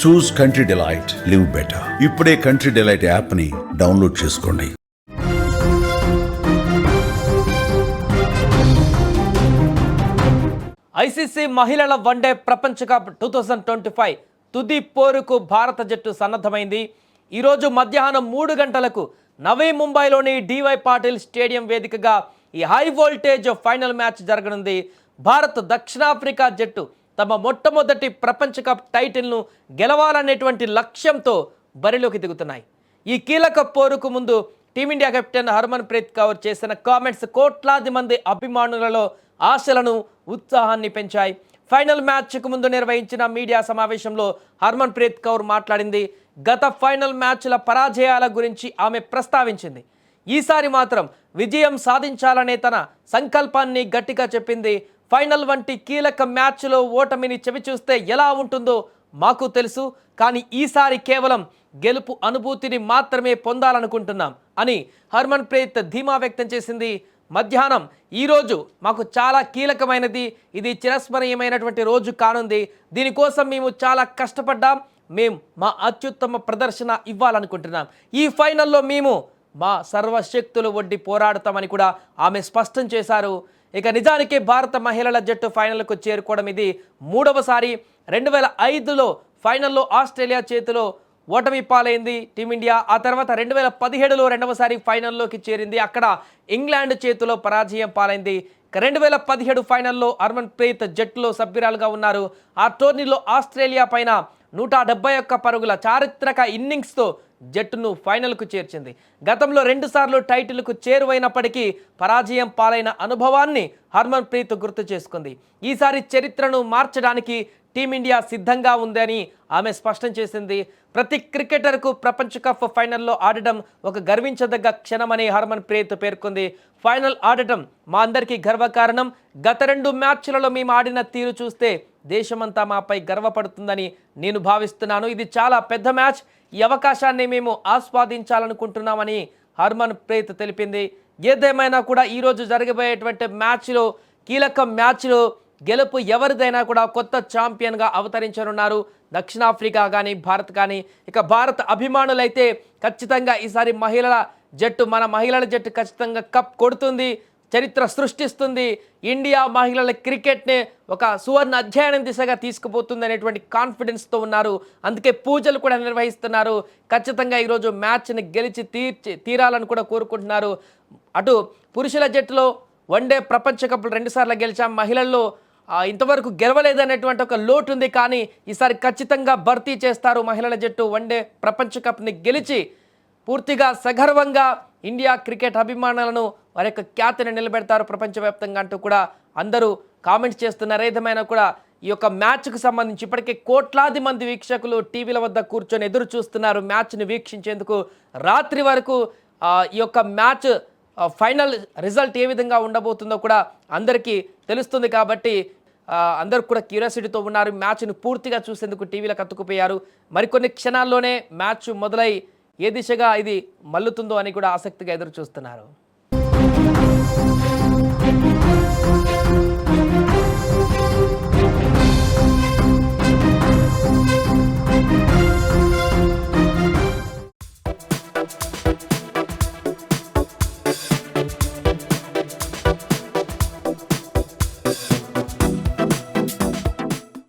చూస్ country delight, live better. ఇప్పుడే country delight app ని download చేసుకోండి. ఐసీసీ మహిళల వన్డే ప్రపంచ కప్ 2025 తుది పోరుకు భారత జట్టు సన్నద్ధమైంది. ఈరోజు మధ్యాహ్నం 3 గంటలకు నవీ ముంబైలోని డివై పాటిల్ స్టేడియం వేదికగా ఈ హై వోల్టేజ్ ఫైనల్ మ్యాచ్ జరగనుంది. భారత్ దక్షిణాఫ్రికా జట్టు తమ మొట్టమొదటి ప్రపంచ కప్ టైటిల్ను గెలవాలనేటువంటి లక్ష్యంతో బరిలోకి దిగుతున్నాయి. ఈ కీలక పోరుకు ముందు టీమిండియా కెప్టెన్ హర్మన్ ప్రీత్ కౌర్ చేసిన కామెంట్స్ కోట్లాది మంది అభిమానులలో ఆశలను, ఉత్సాహాన్ని పెంచాయి. ఫైనల్ మ్యాచ్కు ముందు నిర్వహించిన మీడియా సమావేశంలో హర్మన్ ప్రీత్ కౌర్ మాట్లాడింది. గత ఫైనల్ మ్యాచ్ల పరాజయాల గురించి ఆమె ప్రస్తావించింది. ఈసారి మాత్రం విజయం సాధించాలనే తన సంకల్పాన్ని గట్టిగా చెప్పింది. ఫైనల్ వంటి కీలక మ్యాచ్లో ఓటమిని చవిచూస్తే ఎలా ఉంటుందో మాకు తెలుసు, కానీ ఈసారి కేవలం గెలుపు అనుభూతిని మాత్రమే పొందాలనుకుంటున్నాం అని హర్మన్ ప్రీత్ ధీమా వ్యక్తం చేసింది. మధ్యాహ్నం ఈరోజు మాకు చాలా కీలకమైనది, ఇది చిరస్మరణీయమైనటువంటి రోజు కానుంది. దీనికోసం మేము చాలా కష్టపడ్డాం, మేము మా అత్యుత్తమ ప్రదర్శన ఇవ్వాలనుకుంటున్నాం. ఈ ఫైనల్లో మేము మా సర్వశక్తులు ఒడ్డి పోరాడతామని కూడా ఆమె స్పష్టం చేశారు. ఇక నిజానికి భారత మహిళల జట్టు ఫైనల్కు చేరుకోవడం ఇది మూడవసారి. 2005లో ఫైనల్లో ఆస్ట్రేలియా చేతిలో ఓటమి పాలైంది టీమిండియా. ఆ తర్వాత 2017లో రెండవసారి ఫైనల్లోకి చేరింది, అక్కడ ఇంగ్లాండ్ చేతిలో పరాజయం పాలైంది. 2017 ఫైనల్లో హర్మన్ ప్రీత్ జట్టులో సభ్యురాలుగా ఉన్నారు. ఆ టోర్నీలో ఆస్ట్రేలియా పైన 171 పరుగుల చారిత్రక ఇన్నింగ్స్తో జట్టును ఫైనల్కు చేర్చింది. గతంలో 2 సార్లు టైటిల్కు చేరువైనప్పటికీ పరాజయం పాలైన అనుభవాన్ని హర్మన్ ప్రీత్ గుర్తు చేసుకుంది. ఈసారి చరిత్రను మార్చడానికి టీమిండియా సిద్ధంగా ఉందని ఆమె స్పష్టం చేసింది. ప్రతి క్రికెటర్కు ప్రపంచ కప్ ఫైనల్లో ఆడటం ఒక గర్వించదగ్గ క్షణమని హర్మన్ ప్రీత్ పేర్కొంది. ఫైనల్ ఆడటం మా అందరికీ గర్వకారణం. గత 2 మ్యాచ్లలో మేము ఆడిన తీరు చూస్తే దేశమంతా మాపై గర్వపడుతుందని నేను భావిస్తున్నాను. ఇది చాలా పెద్ద మ్యాచ్, ఈ అవకాశాన్ని మేము ఆస్వాదించాలనుకుంటున్నామని హర్మన్ ప్రీత్ తెలిపింది. ఏదేమైనా కూడా ఈరోజు జరగబోయేటువంటి మ్యాచ్లో, కీలక మ్యాచ్లో గెలుపు ఎవరిదైనా కూడా కొత్త ఛాంపియన్గా అవతరించనున్నారు దక్షిణాఫ్రికా కానీ భారత్ కానీ. ఇక భారత్ అభిమానులైతే ఖచ్చితంగా ఈసారి మన మహిళల జట్టు ఖచ్చితంగా కప్ కొడుతుంది, చరిత్ర సృష్టిస్తుంది, ఇండియా మహిళల క్రికెట్ని ఒక సువర్ణ అధ్యయనం దిశగా తీసుకుపోతుంది అనేటువంటి కాన్ఫిడెన్స్తో ఉన్నారు. అందుకే పూజలు కూడా నిర్వహిస్తున్నారు. ఖచ్చితంగా ఈరోజు మ్యాచ్ని గెలిచి తీరాలని కూడా కోరుకుంటున్నారు. అటు పురుషుల జట్టులో వన్డే ప్రపంచ కప్లు 2 సార్లు గెలిచాం, మహిళల్లో ఇంతవరకు గెలవలేదనేటువంటి ఒక లోటు ఉంది, కానీ ఈసారి ఖచ్చితంగా భర్తీ చేస్తారు మహిళల జట్టు. వన్డే ప్రపంచ కప్ని గెలిచి పూర్తిగా సగర్వంగా ఇండియా క్రికెట్ అభిమానులను వారి యొక్క ఖ్యాతిని నిలబెడతారు ప్రపంచవ్యాప్తంగా అంటూ కూడా అందరూ కామెంట్స్ చేస్తున్నారు. ఏదేమైనా కూడా ఈ యొక్క మ్యాచ్కు సంబంధించి ఇప్పటికే కోట్లాది మంది వీక్షకులు టీవీల వద్ద కూర్చొని ఎదురు చూస్తున్నారు మ్యాచ్ని వీక్షించేందుకు. రాత్రి వరకు ఈ యొక్క మ్యాచ్ ఫైనల్ రిజల్ట్ ఏ విధంగా ఉండబోతుందో కూడా అందరికీ తెలుస్తుంది. కాబట్టి అందరూ కూడా క్యూరియాసిటీతో ఉన్నారు. మ్యాచ్ను పూర్తిగా చూసేందుకు టీవీలకు అతుక్కుపోయారు. మరికొన్ని క్షణాల్లోనే మ్యాచ్ మొదలై ఏ దిశగా ఇది మల్లుతుందో అని కూడా ఆసక్తిగా ఎదురు చూస్తున్నారు.